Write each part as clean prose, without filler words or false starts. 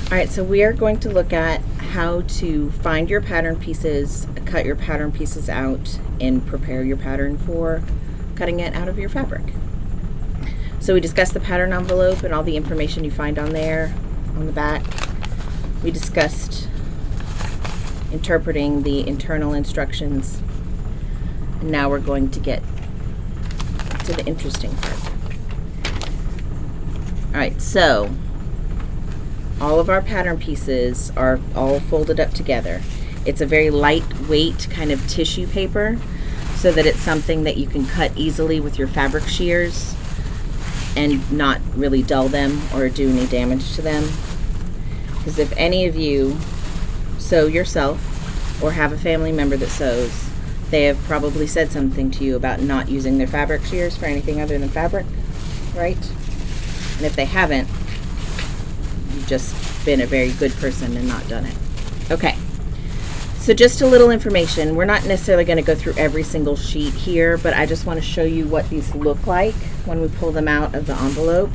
All right, so we are going to look at how to find your pattern pieces, cut your pattern pieces out, and prepare your pattern for cutting it out of your fabric. So we discussed the pattern envelope and all the information you find on there, on the back. We discussed interpreting the internal instructions. And now we're going to get to the interesting part. All right, so all of our pattern pieces are all folded up together. It's a very lightweight kind of tissue paper so that it's something that you can cut easily with your fabric shears and not really dull them or do any damage to them. Because if any of you sew yourself or have a family member that sews, they have probably said something to you about not using their fabric shears for anything other than fabric, right? And if they haven't, you've just been a very good person and not done it. Okay, so just a little information. We're not necessarily going to go through every single sheet here, but I just want to show you what these look like when we pull them out of the envelope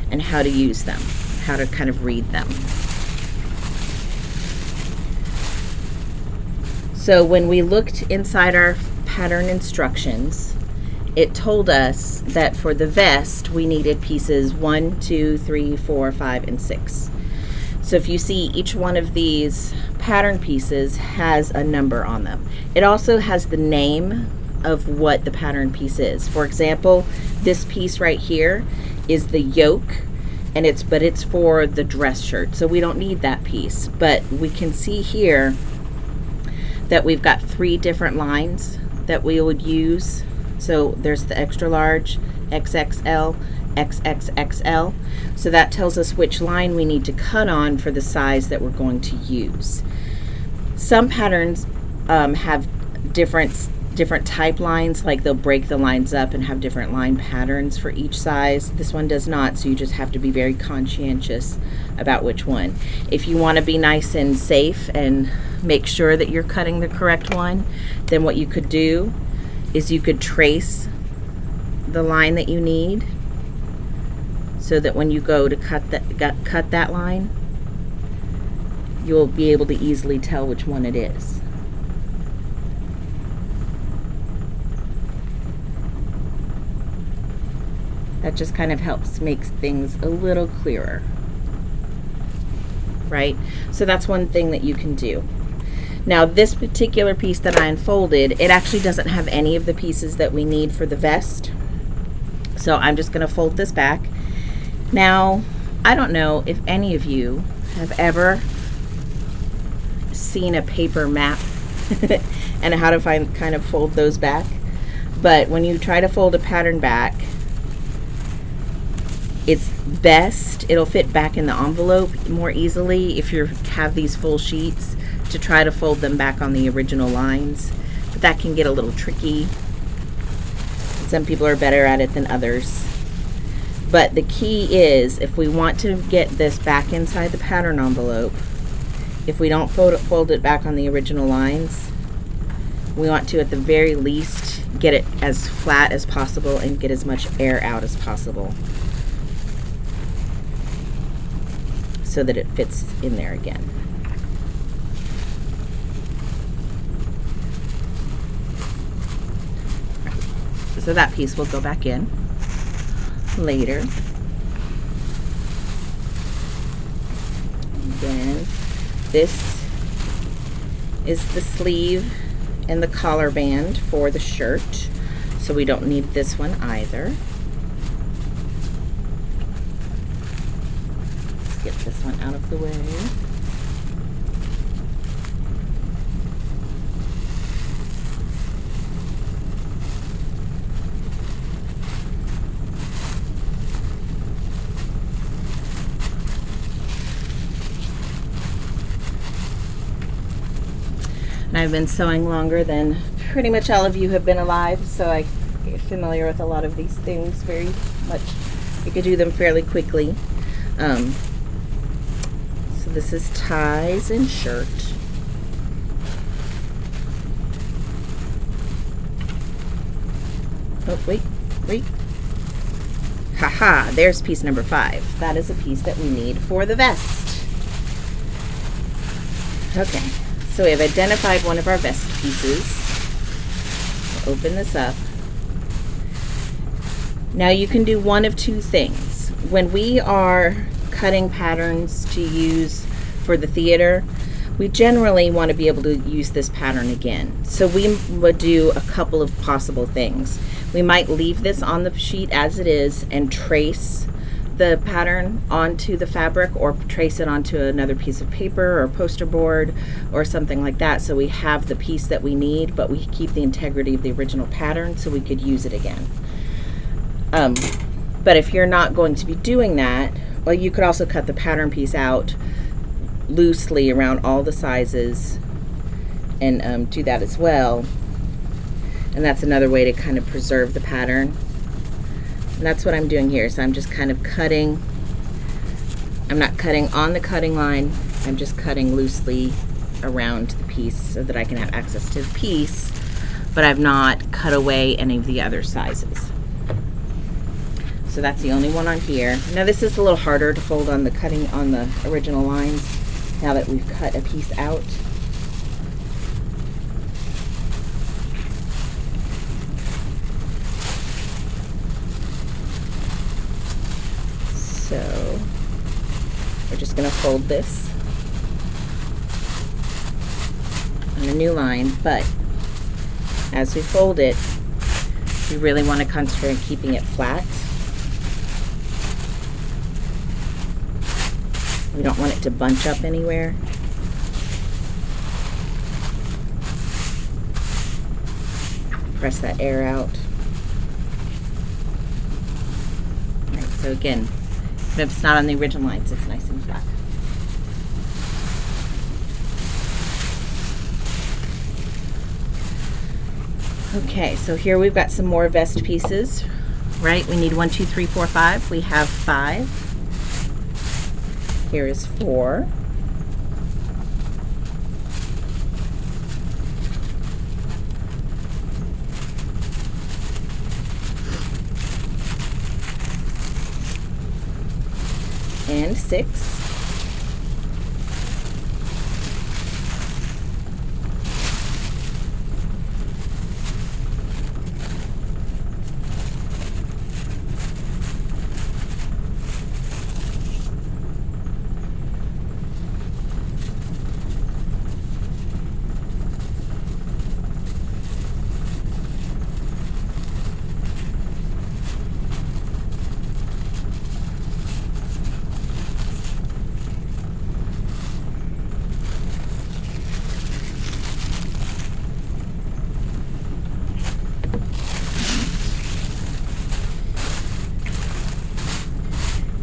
and how to use them, how to kind of read them. So when we looked inside our pattern instructions, it told us that for the vest we needed pieces 1, 2, 3, 4, 5, and 6. So if you see, each one of these pattern pieces has a number on them. It also has the name of what the pattern piece is. For example, this piece right here is the yoke, and it's for the dress shirt, so we don't need that piece. But we can see here that we've got 3 different lines that we would use. So there's the extra large, XXL, XXXL. So that tells us which line we need to cut on for the size that we're going to use. Some patterns have different type lines, like they'll break the lines up and have different line patterns for each size. This one does not, so you just have to be very conscientious about which one. If you want to be nice and safe and make sure that you're cutting the correct one, then what you could do is you could trace the line that you need so that when you go to cut that line, you'll be able to easily tell which one it is. That just kind of helps make things a little clearer, right? So that's one thing that you can do. Now this particular piece that I unfolded, it actually doesn't have any of the pieces that we need for the vest. So I'm just going to fold this back. Now, I don't know if any of you have ever seen a paper map and how to kind of fold those back. But when you try to fold a pattern back, it's best, it'll fit back in the envelope more easily if you have these full sheets, to try to fold them back on the original lines. But that can get a little tricky. Some people are better at it than others. But the key is, if we want to get this back inside the pattern envelope, if we don't fold it back on the original lines, we want to at the very least get it as flat as possible and get as much air out as possible so that it fits in there again. So that piece will go back in later. And then this is the sleeve and the collar band for the shirt, so we don't need this one either. Let's get this one out of the way. And I've been sewing longer than pretty much all of you have been alive, so I'm familiar with a lot of these things very much. You could do them fairly quickly. So this is ties and shirt. Oh, wait. Haha, there's piece number 5. That is a piece that we need for the vest. Okay, so we have identified one of our vest pieces. We'll open this up. Now you can do one of two things. When we are cutting patterns to use for the theater, we generally want to be able to use this pattern again. So we would do a couple of possible things. We might leave this on the sheet as it is and trace the pattern onto the fabric, or trace it onto another piece of paper or poster board or something like that, so we have the piece that we need, but we keep the integrity of the original pattern so we could use it again. But if you're not going to be doing that, well, you could also cut the pattern piece out loosely around all the sizes and do that as well. And that's another way to kind of preserve the pattern. And that's what I'm doing here. So I'm just kind of cutting. I'm not cutting on the cutting line. I'm just cutting loosely around the piece so that I can have access to the piece, but I've not cut away any of the other sizes. So that's the only one on here. Now this is a little harder to fold on the cutting on the original lines now that we've cut a piece out. So we're just going to fold this on a new line, but as we fold it, we really want to concentrate on keeping it flat. We don't want it to bunch up anywhere. Press that air out. All right, so again, if it's not on the original lines, it's nice and flat. Okay, so here we've got some more vest pieces, right? We need 1, 2, 3, 4, 5. We have 5. Here is 4. And 6.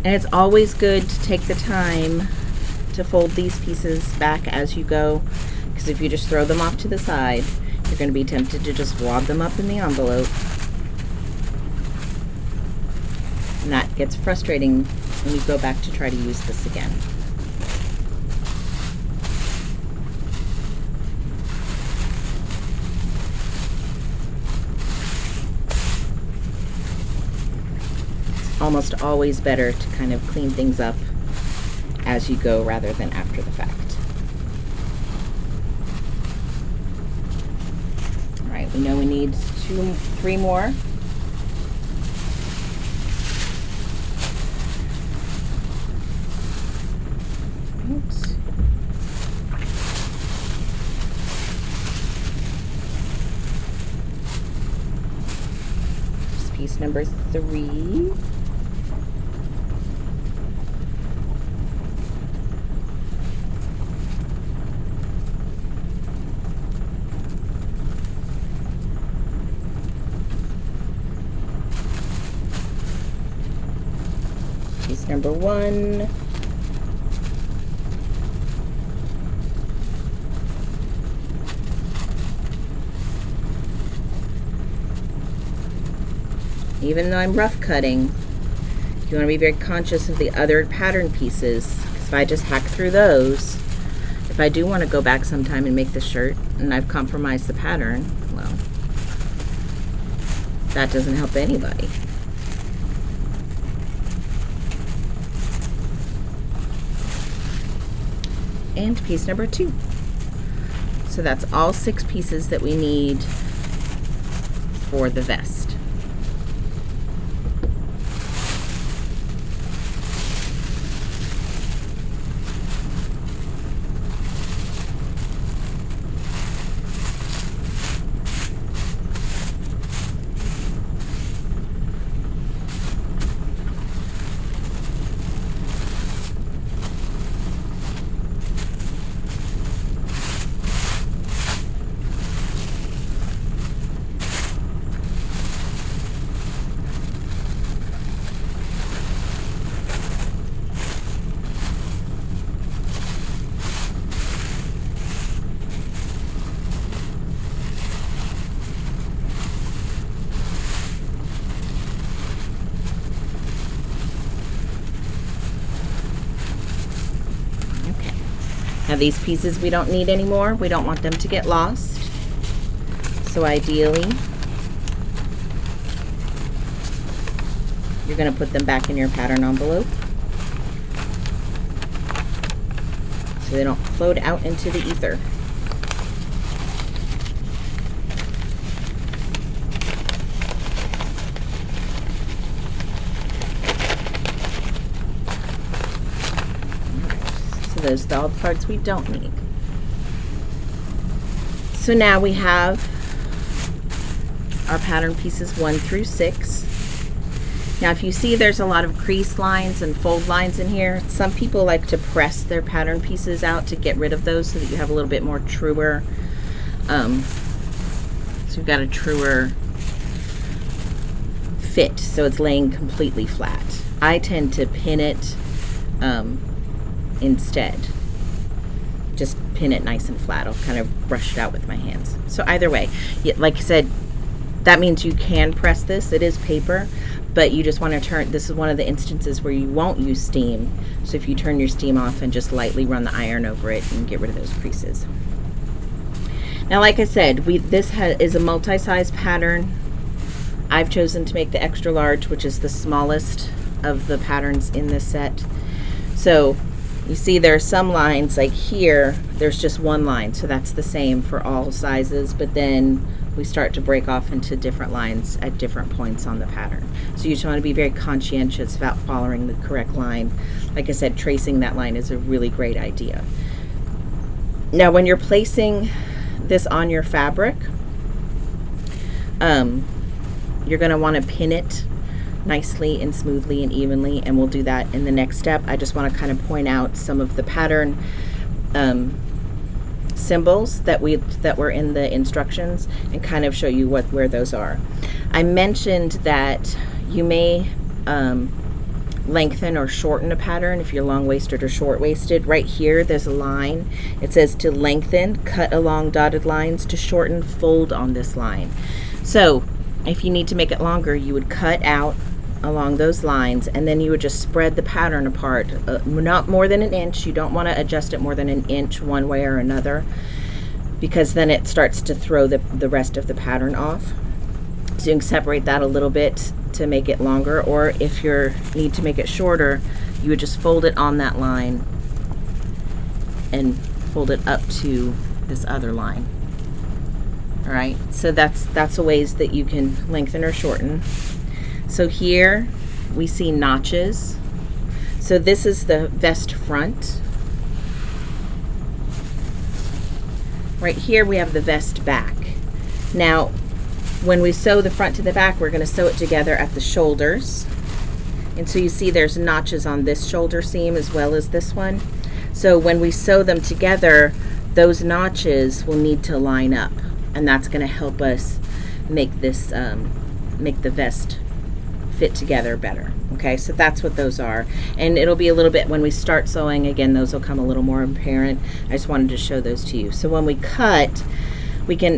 And it's always good to take the time to fold these pieces back as you go, because if you just throw them off to the side, you're going to be tempted to just wad them up in the envelope. And that gets frustrating when you go back to try to use this again. Almost always better to kind of clean things up as you go rather than after the fact. All right, we know we need 3 more. Oops. Just piece number 3. Number 1. Even though I'm rough cutting, you want to be very conscious of the other pattern pieces, because if I just hack through those, if I do want to go back sometime and make the shirt and I've compromised the pattern, well, that doesn't help anybody. And piece number 2. So that's all 6 pieces that we need for the vest. Now these pieces we don't need anymore. We don't want them to get lost. So ideally, you're going to put them back in your pattern envelope so they don't float out into the ether. Those are all the parts we don't need. So now we have our pattern pieces 1 through 6. Now if you see there's a lot of crease lines and fold lines in here, some people like to press their pattern pieces out to get rid of those so that you have a little bit more truer, so you've got a truer fit, so it's laying completely flat. I tend to pin it instead. Just pin it nice and flat. I'll kind of brush it out with my hands. So either way, like I said, that means you can press this. It is paper, but you just want to turn, this is one of the instances where you won't use steam. So if you turn your steam off and just lightly run the iron over it and get rid of those creases. Now like I said, this is a multi-size pattern. I've chosen to make the extra large, which is the smallest of the patterns in this set. So you see there are some lines, like here, there's just one line, so that's the same for all sizes, but then we start to break off into different lines at different points on the pattern. So you just want to be very conscientious about following the correct line. Like I said, tracing that line is a really great idea. Now when you're placing this on your fabric, you're going to want to pin it nicely and smoothly and evenly, and we'll do that in the next step. I just want to kind of point out some of the pattern symbols that were in the instructions and kind of show you where those are. I mentioned that you may lengthen or shorten a pattern if you're long-waisted or short-waisted. Right here there's a line. It says to lengthen, cut along dotted lines, to shorten, fold on this line. So if you need to make it longer, you would cut out along those lines, and then you would just spread the pattern apart, not more than an inch. You don't want to adjust it more than an inch one way or another, because then it starts to throw the rest of the pattern off. So you can separate that a little bit to make it longer, or if you need to make it shorter, you would just fold it on that line and fold it up to this other line. All right, so that's the ways that you can lengthen or shorten. So here we see notches. So this is the vest front. Right here we have the vest back. Now when we sew the front to the back, we're going to sew it together at the shoulders. And so you see there's notches on this shoulder seam as well as this one. So when we sew them together, those notches will need to line up, and that's going to help us make this make the vest fit together better. Okay, so that's what those are, and it'll be a little bit when we start sewing again, those will come a little more apparent. I just wanted to show those to you. So when we cut,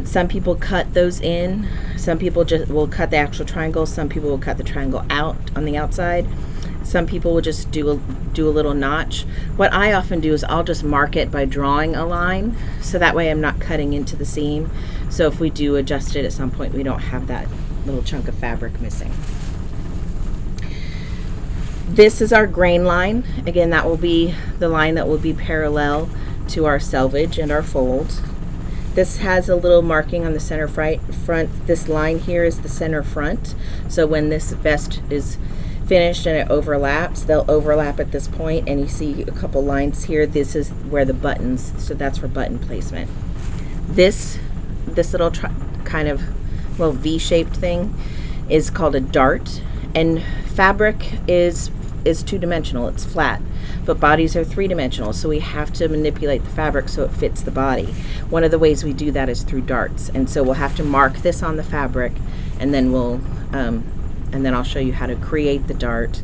some people cut those in, some people just will cut the actual triangle, some people will cut the triangle out on the outside, some people will just do a little notch. What I often do is I'll just mark it by drawing a line, so that way I'm not cutting into the seam. So if we do adjust it at some point, we don't have that little chunk of fabric missing. This is our grain line. Again, that will be the line that will be parallel to our selvage and our fold. This has a little marking on the center front. This line here is the center front. So when this vest is finished and it overlaps, they'll overlap at this point, and you see a couple lines here. This is where the buttons, so that's for button placement. This little kind of little V-shaped thing is called a dart, and fabric is two-dimensional, it's flat, but bodies are three-dimensional, so we have to manipulate the fabric so it fits the body. One of the ways we do that is through darts, and so we'll have to mark this on the fabric, and then I'll show you how to create the dart.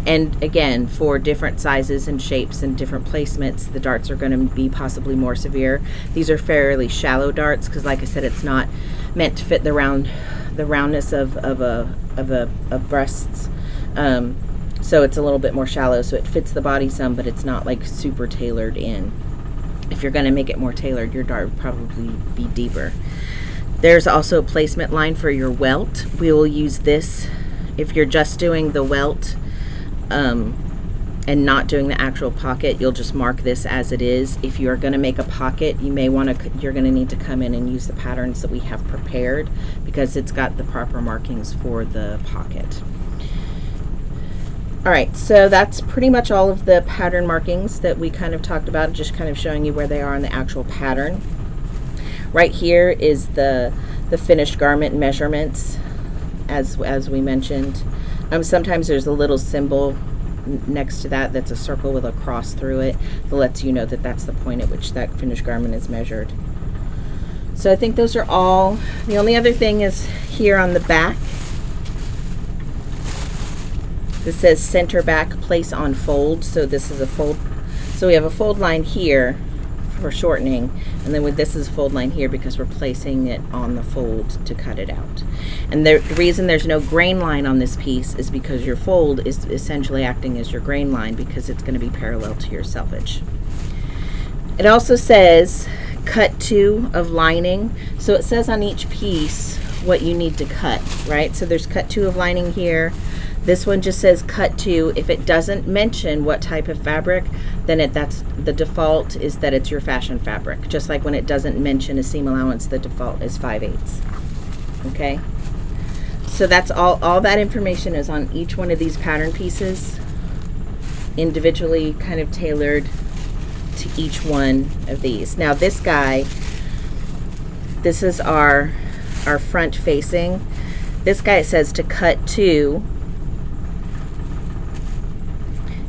And again, for different sizes and shapes and different placements, the darts are going to be possibly more severe. These are fairly shallow darts because, like I said, it's not meant to fit the roundness of breasts. So it's a little bit more shallow, so it fits the body some, but it's not like super tailored in. If you're going to make it more tailored, your dart would probably be deeper. There's also a placement line for your welt. We will use this if you're just doing the welt and not doing the actual pocket. You'll just mark this as it is. If you're going to make a pocket, you're going to need to come in and use the patterns that we have prepared, because it's got the proper markings for the pocket. All right, so that's pretty much all of the pattern markings that we kind of talked about, just kind of showing you where they are in the actual pattern. Right here is the finished garment measurements, as we mentioned. Sometimes there's a little symbol next to that that's a circle with a cross through it that lets you know that that's the point at which that finished garment is measured. So I think those are all. The only other thing is here on the back. This says center back, place on fold. So this is a fold. So we have a fold line here for shortening, and then with this is a fold line here because we're placing it on the fold to cut it out. And the reason there's no grain line on this piece is because your fold is essentially acting as your grain line, because it's going to be parallel to your selvage. It also says cut 2 of lining. So it says on each piece what you need to cut, right? So there's cut 2 of lining here. This one just says cut 2. If it doesn't mention what type of fabric, then that's the default is that it's your fashion fabric. Just like when it doesn't mention a seam allowance, the default is 5/8. Okay? So that's all that information is on each one of these pattern pieces, individually kind of tailored to each one of these. Now this guy, this is our front facing. This guy, it says to cut 2.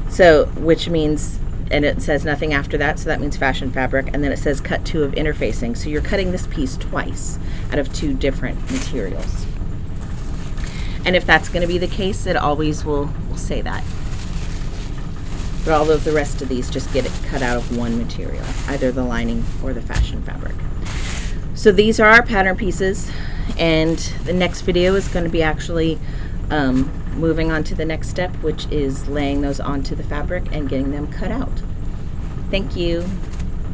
So, which means, and it says nothing after that, so that means fashion fabric, and then it says cut 2 of interfacing. So you're cutting this piece twice out of 2 different materials. And if that's going to be the case, it always will say that. But all of the rest of these just get it cut out of one material, either the lining or the fashion fabric. So these are our pattern pieces, and the next video is going to be actually moving on to the next step, which is laying those onto the fabric and getting them cut out. Thank you.